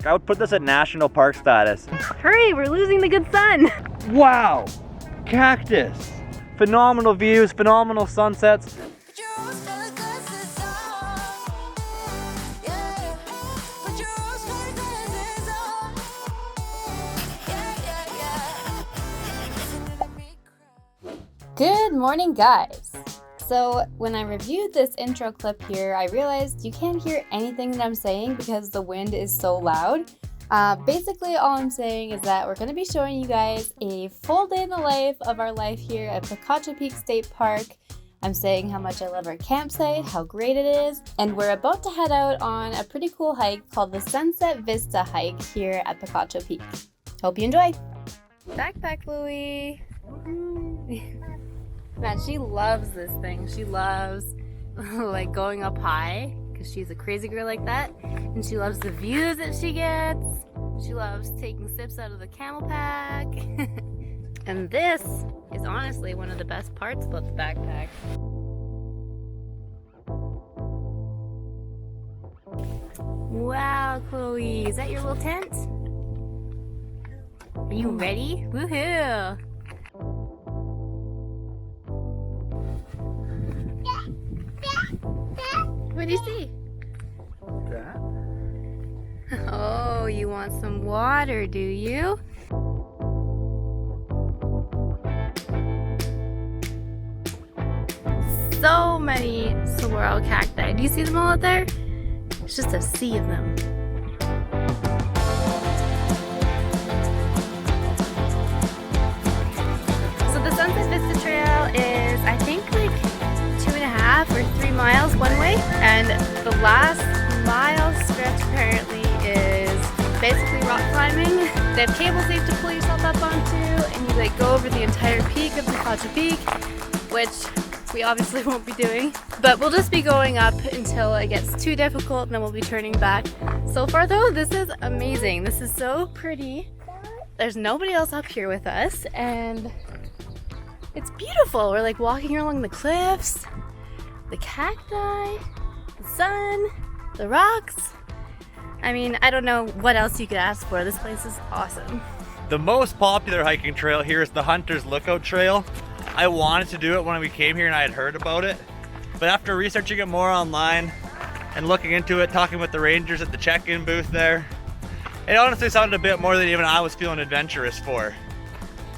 I would put this at national park status. Hurry, we're losing the good sun. Wow, cactus. Phenomenal views, phenomenal sunsets. Good morning, guys. So when I reviewed this intro clip here, I realized you can't hear anything that I'm saying because the wind is so loud. Basically, all I'm saying is that we're going to be showing you guys a full day in the life of our life here at PICACHO Peak State Park. I'm saying how much I love our campsite, how great it is, and we're about to head out on a pretty cool hike called the Sunset Vista hike here at PICACHO Peak. Hope you enjoy. Backpack Louie. Man, she loves this thing. She loves like going up high because she's a crazy girl like that. And she loves the views that she gets. She loves taking sips out of the camel pack. And this is honestly one of the best parts about the backpack. Wow, Chloe, is that your little tent? Are you ready? Woohoo! What do you see? That? Oh, you want some water, do you? So many saguaro cacti. Do you see them all out there? It's just a sea of them. So the Sunset Vista Trail is, I think, like 2.5 or 3 miles one way, and the last mile stretch apparently is basically rock climbing. They have cables that you have to pull yourself up onto, and you like go over the entire peak of PICACHO Peak, which we obviously won't be doing, but we'll just be going up until it gets too difficult and then we'll be turning back. So far though, this is amazing. This is so pretty. There's nobody else up here with us and it's beautiful. We're like walking along the cliffs, the cacti, the sun, the rocks. I mean, I don't know what else you could ask for. This place is awesome. The most popular hiking trail here is the Hunter's Lookout Trail. I wanted to do it when we came here and I had heard about it, but after researching it more online and looking into it, talking with the rangers at the check-in booth there, it honestly sounded a bit more than even I was feeling adventurous for.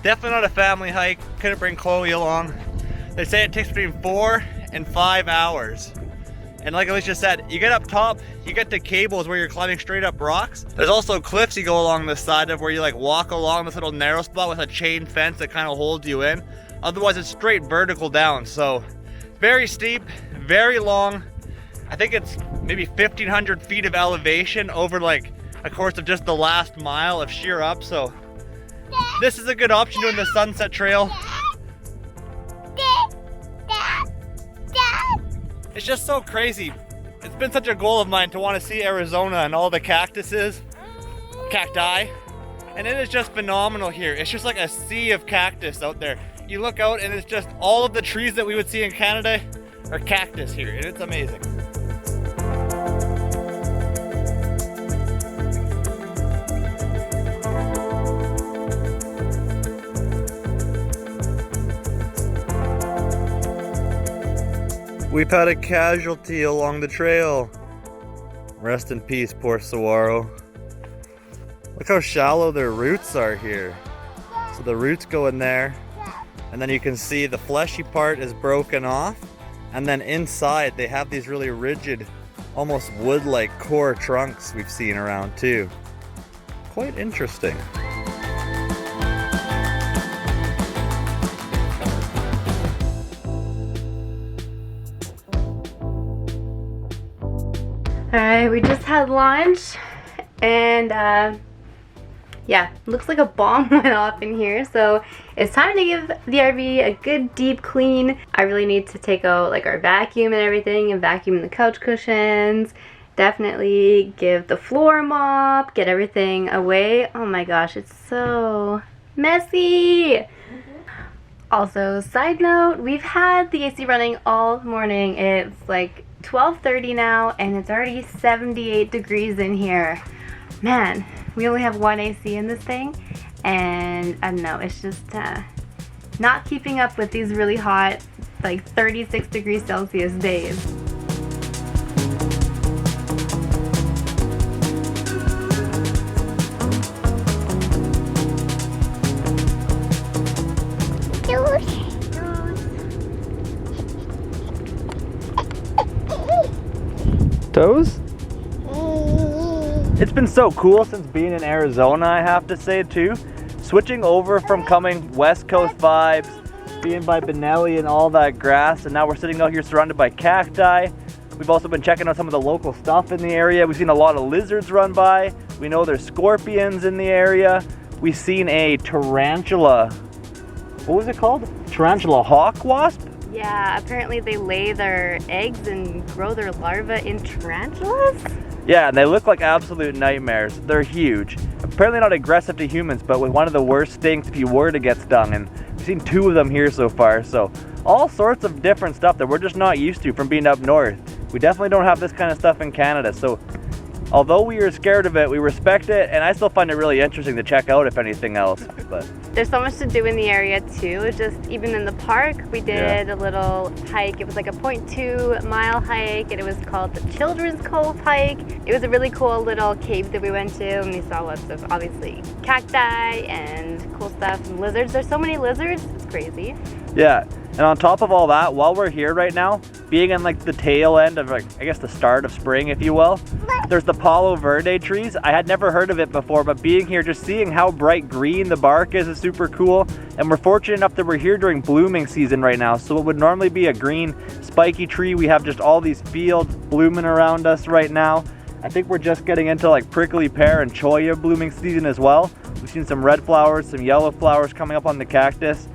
Definitely not a family hike, couldn't bring Chloe along. They say it takes between 4 and 5 hours. And like Alysha said, you get up top, you get the cables where you're climbing straight up rocks. There's also cliffs you go along the side of where you like walk along this little narrow spot with a chain fence that kind of holds you in. Otherwise it's straight vertical down, so very steep, very long. I think it's maybe 1,500 feet of elevation over like a course of just the last mile of sheer up, so this is a good option doing the Sunset Trail. It's just so crazy. It's been such a goal of mine to want to see Arizona and all the cacti, and it is just phenomenal here. It's just like a sea of cactus out there. You look out and it's just all of the trees that we would see in Canada are cactus here, and it's amazing. We've had a casualty along the trail. Rest in peace, poor saguaro. Look how shallow their roots are here. So the roots go in there, and then you can see the fleshy part is broken off, and then inside they have these really rigid, almost wood-like core trunks we've seen around too. Quite interesting. Alright, we just had lunch and yeah, looks like a bomb went off in here, so it's time to give the RV a good deep clean. I really need to take out like our vacuum and everything and vacuum the couch cushions. Definitely give the floor a mop, get everything away. Oh my gosh, it's so messy. Also, side note, we've had the AC running all morning. It's like 12:30 now and it's already 78 degrees in here. man, we only have one AC in this thing, and I don't know, it's just not keeping up with these really hot, like 36 degrees Celsius days. Toes? It's been so cool since being in Arizona, I have to say too. Switching over from coming West Coast vibes, being by Benelli and all that grass, and now we're sitting out here surrounded by cacti. We've also been checking out some of the local stuff in the area. We've seen a lot of lizards run by. We know there's scorpions in the area. We've seen a tarantula, what was it called? Tarantula hawk wasp? Yeah, apparently they lay their eggs and grow their larvae in tarantulas? Yeah, and they look like absolute nightmares. They're huge. Apparently not aggressive to humans, but with one of the worst stinks if you were to get stung. And we've seen 2 of them here so far. So all sorts of different stuff that we're just not used to from being up north. We definitely don't have this kind of stuff in Canada. So although we are scared of it, we respect it, and I still find it really interesting to check out if anything else. But there's so much to do in the area too. Just even in the park, we did a little hike. It was like a 0.2 mile hike, and it was called the Children's Cove hike. It was a really cool little cave that we went to, and we saw lots of obviously cacti and cool stuff and lizards. There's so many lizards, it's crazy. Yeah, and on top of all that, while we're here right now, being in like the tail end of like, I guess the start of spring, if you will, there's the Palo Verde trees. I had never heard of it before, but being here, just seeing how bright green the bark is super cool. And we're fortunate enough that we're here during blooming season right now. So it would normally be a green spiky tree. We have just all these fields blooming around us right now. I think we're just getting into like prickly pear and cholla blooming season as well. We've seen some red flowers, some yellow flowers coming up on the cactus.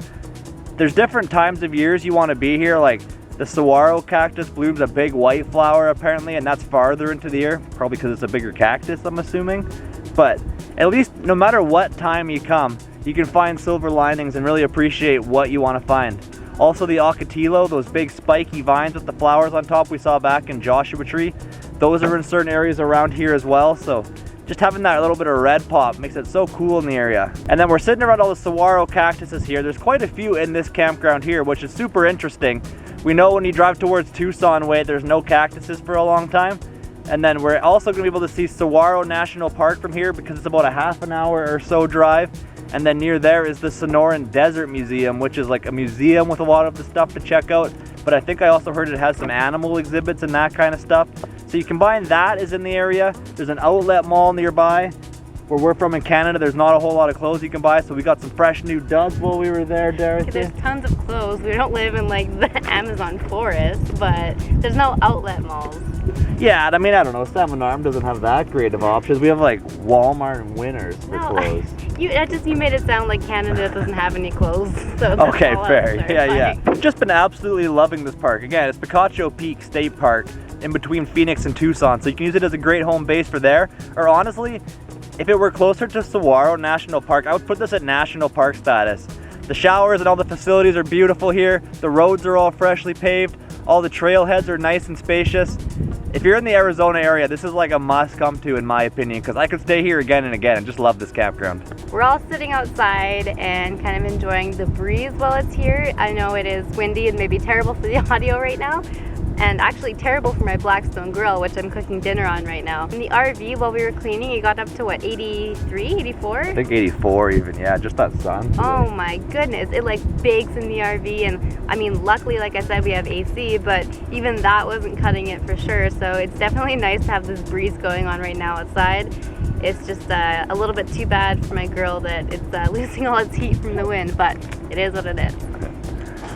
There's different times of years you want to be here, like the saguaro cactus blooms a big white flower apparently, and that's farther into the year, probably because it's a bigger cactus, I'm assuming. But at least no matter what time you come, you can find silver linings and really appreciate what you want to find. Also the ocotillo, those big spiky vines with the flowers on top we saw back in Joshua Tree, those are in certain areas around here as well. So just having that little bit of red pop makes it so cool in the area. And then we're sitting around all the saguaro cactuses here. There's quite a few in this campground here, which is super interesting. We know when you drive towards Tucson way, there's no cactuses for a long time. And then we're also gonna be able to see Saguaro National Park from here because it's about a half an hour or so drive. And then near there is the Sonoran Desert Museum, which is like a museum with a lot of the stuff to check out. But I think I also heard it has some animal exhibits and that kind of stuff. So you combine that is in the area. There's an outlet mall nearby. Where we're from in Canada, there's not a whole lot of clothes you can buy, so we got some fresh new duds while we were there, Dorothy. There's tons of clothes. We don't live in like the Amazon forest, but there's no outlet malls. Yeah, I mean, I don't know, Salmon Arm doesn't have that great of options. We have like Walmart and Winners for clothes. You made it sound like Canada doesn't have any clothes. So okay, fair. Yeah. I've just been absolutely loving this park. Again, it's PICACHO Peak State Park in between Phoenix and Tucson, so you can use it as a great home base for there. Or honestly, if it were closer to Saguaro National Park, I would put this at national park status. The showers and all the facilities are beautiful here. The roads are all freshly paved. All the trailheads are nice and spacious. If you're in the Arizona area, this is like a must come to in my opinion, because I could stay here again and again and just love this campground. We're all sitting outside and kind of enjoying the breeze while it's here. I know it is windy and maybe terrible for the audio right now, and actually terrible for my Blackstone grill, which I'm cooking dinner on right now. In the RV, while we were cleaning, it got up to what, 83, 84? I think 84 even, yeah, just that sun. Oh my goodness, it like bakes in the RV, and I mean, luckily, like I said, we have AC, but even that wasn't cutting it for sure, so it's definitely nice to have this breeze going on right now outside. It's just a little bit too bad for my grill that it's losing all its heat from the wind, but it is what it is.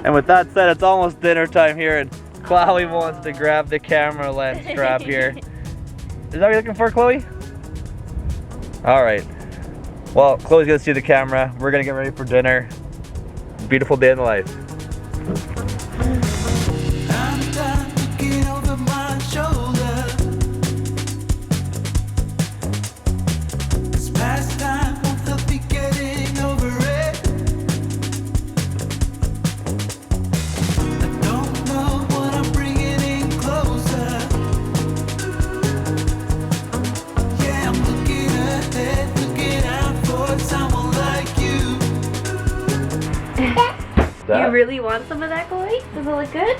And with that said, it's almost dinner time here, and Chloe wants to grab the camera lens strap here. Is that what you're looking for, Chloe? All right. Well, Chloe's gonna see the camera. We're gonna get ready for dinner. Beautiful day in the life. that. You really want some of that, Chloe? Does it look good?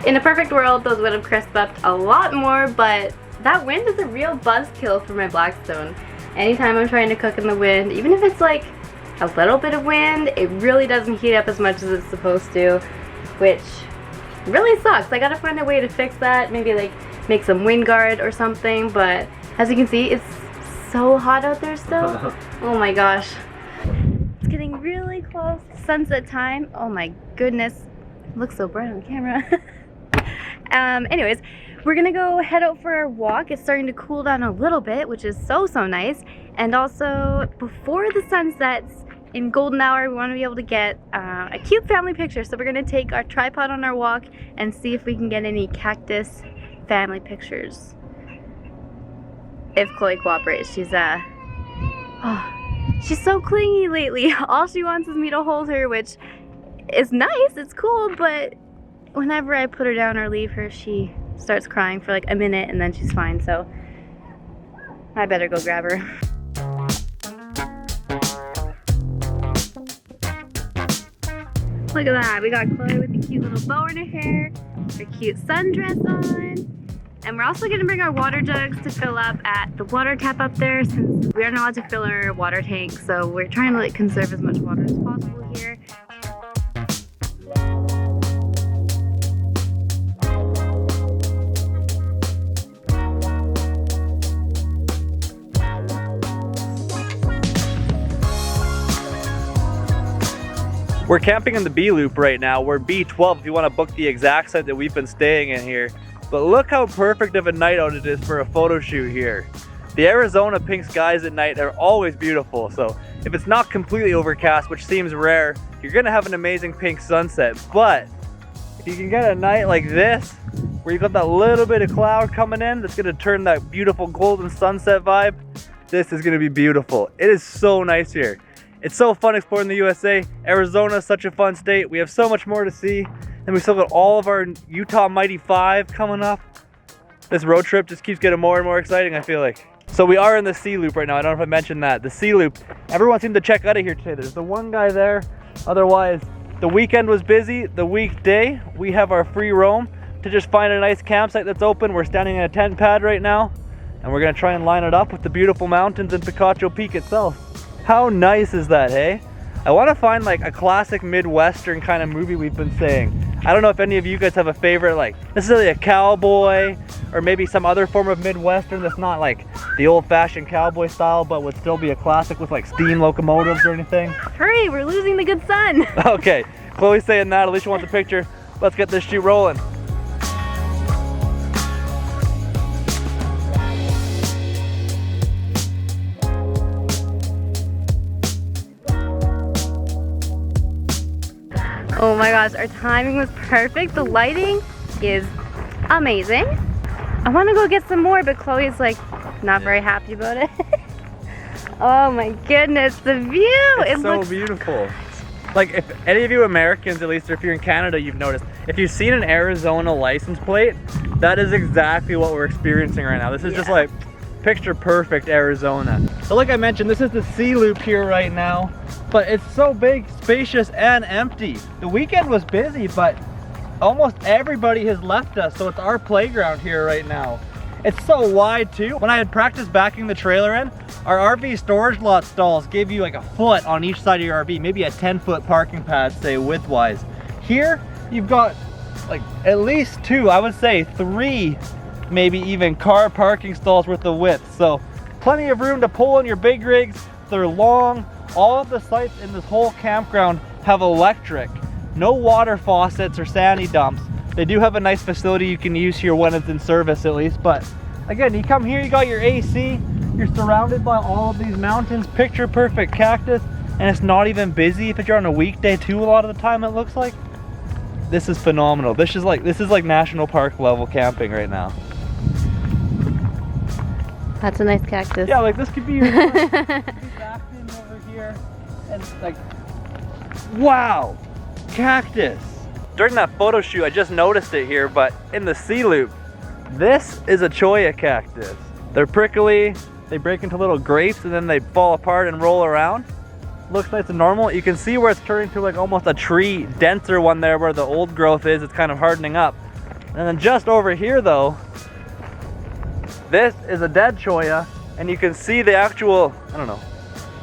In a perfect world, those would have crisped up a lot more, but that wind is a real buzzkill for my Blackstone. Anytime I'm trying to cook in the wind, even if it's like a little bit of wind, it really doesn't heat up as much as it's supposed to, which really sucks. I gotta find a way to fix that, maybe like make some wind guard or something, but as you can see, it's so hot out there still. Oh my gosh. It's getting really close to sunset time. Oh my goodness. It looks so bright on camera. Anyways, we're gonna go head out for our walk. It's starting to cool down a little bit, which is so nice. And also, before the sun sets, in golden hour, we want to be able to get a cute family picture. So we're gonna take our tripod on our walk and see if we can get any cactus family pictures. If Chloe cooperates. She's she's so clingy lately. All she wants is me to hold her, which is nice, it's cool, but whenever I put her down or leave her, she starts crying for like a minute and then she's fine, so I better go grab her. Look at that, we got Chloe with the cute little bow in her hair, her cute sundress on, and we're also gonna bring our water jugs to fill up at the water tap up there since we are not allowed to fill our water tank, so we're trying to like conserve as much water as possible here. We're camping in the B Loop right now. We're B12 if you want to book the exact site that we've been staying in here. But look how perfect of a night out it is for a photo shoot here. The Arizona pink skies at night are always beautiful, so if it's not completely overcast, which seems rare, you're gonna have an amazing pink sunset. But if you can get a night like this, where you got that little bit of cloud coming in, that's gonna turn that beautiful golden sunset vibe, this is gonna be beautiful. It is so nice here. It's so fun exploring the USA. Arizona is such a fun state. We have so much more to see. And we still got all of our Utah Mighty 5 coming up. This road trip just keeps getting more and more exciting, I feel like. So we are in the C Loop right now. I don't know if I mentioned that. The C Loop. Everyone seemed to check out of here today. There's the one guy there. Otherwise, the weekend was busy. The weekday, we have our free roam to just find a nice campsite that's open. We're standing in a tent pad right now. And we're gonna try and line it up with the beautiful mountains and PICACHO Peak itself. How nice is that, hey? I want to find like a classic Midwestern kind of movie we've been saying. I don't know if any of you guys have a favorite, like necessarily a cowboy or maybe some other form of Midwestern that's not like the old-fashioned cowboy style but would still be a classic with like steam locomotives or anything. Hurry, we're losing the good sun. Okay, Chloe's saying that. Alysha wants a picture. Let's get this shoot rolling. Oh my gosh, our timing was perfect. The lighting is amazing. I want to go get some more, but Chloe's like not very happy about it. Oh my goodness, the view! It's so beautiful. Like if any of you Americans, at least, or if you're in Canada, you've noticed, if you've seen an Arizona license plate, that is exactly what we're experiencing right now. This is just like picture perfect Arizona. So like I mentioned, this is the C Loop here right now. But it's so big, spacious, and empty. The weekend was busy, but almost everybody has left us, so it's our playground here right now. It's so wide too. When I had practiced backing the trailer in, our RV storage lot stalls gave you like a foot on each side of your RV, maybe a 10-foot parking pad, say width-wise. Here, you've got like at least 2, I would say 3, maybe even car parking stalls worth of width. So plenty of room to pull in your big rigs. They're long. All of the sites in this whole campground have electric. No water faucets or sandy dumps. They do have a nice facility you can use here when it's in service at least. But again, you come here, you got your AC. You're surrounded by all of these mountains, picture perfect cactus. And it's not even busy if you're on a weekday too a lot of the time, it looks like. This is phenomenal. This is like national park level camping right now. That's a nice cactus. Yeah, like this could be your here, and like, wow, cactus. During that photo shoot, I just noticed it here, but in the C Loop, this is a cholla cactus. They're prickly, they break into little grapes, and then they fall apart and roll around. looks nice and normal. You can see where it's turning to like almost a tree, denser one there where the old growth is. It's kind of hardening up. And then just over here though, this is a dead cholla, and you can see the actual, I don't know,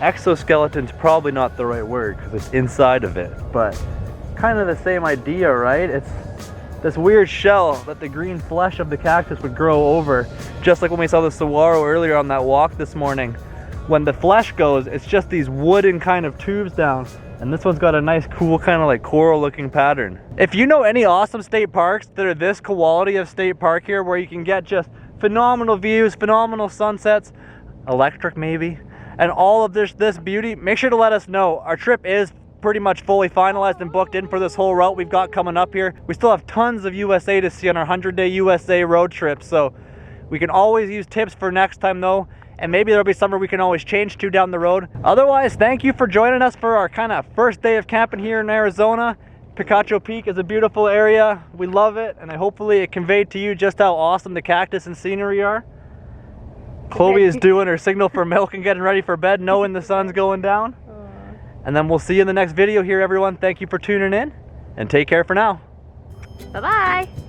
exoskeleton's probably not the right word because it's inside of it, but kind of the same idea, right? It's this weird shell that the green flesh of the cactus would grow over, just like when we saw the saguaro earlier on that walk this morning. When the flesh goes, it's just these wooden kind of tubes down, and this one's got a nice cool kind of like coral looking pattern. If you know any awesome state parks that are this quality of state park here, where you can get just phenomenal views, phenomenal sunsets, electric maybe, and all of this beauty, make sure to let us know. Our trip is pretty much fully finalized and booked in for this whole route we've got coming up here. We still have tons of USA to see on our 100-day USA road trip, so we can always use tips for next time though, and maybe there'll be somewhere we can always change to down the road. Otherwise, thank you for joining us for our kind of first day of camping here in Arizona. PICACHO Peak is a beautiful area. We love it, and hopefully it conveyed to you just how awesome the cactus and scenery are. Chloe is doing her signal for milk and getting ready for bed, knowing the sun's going down. And then we'll see you in the next video here, everyone. Thank you for tuning in, and take care for now. Bye-bye.